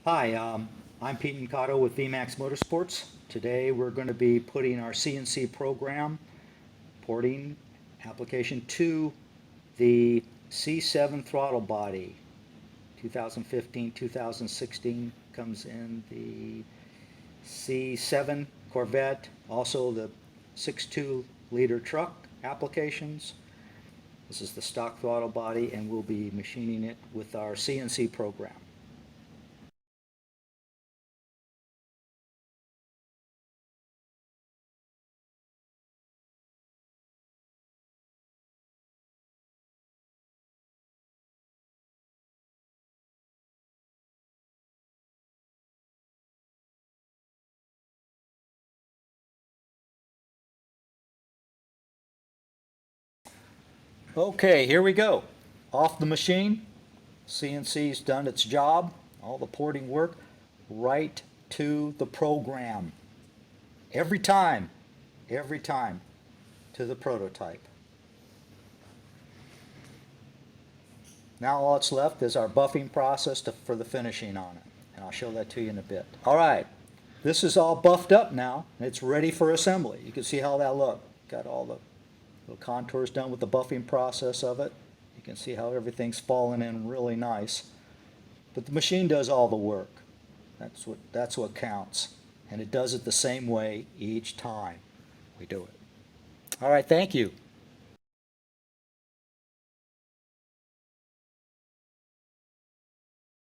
Hi, I'm Pete Incotto with Vmax Motorsports. Today we're going to be putting our CNC program porting application to the C7 throttle body. 2015-2016 comes in the C7 Corvette, also the 6.2 liter truck applications. This is the stock throttle body, and we'll be machining it with our CNC program. Okay, here we go. Off the machine. CNC's done its job, all the porting work, right to the program. Every time to the prototype. Now all that's left is our buffing process for the finishing on it. And I'll show that to you in a bit. All right, this is all buffed up now. It's ready for assembly. You can see how that looks. Got all the little contours done with the buffing process of it. You can see how everything's falling in really nice. But the machine does all the work. That's what counts. And it does it the same way each time we do it. All right, thank you.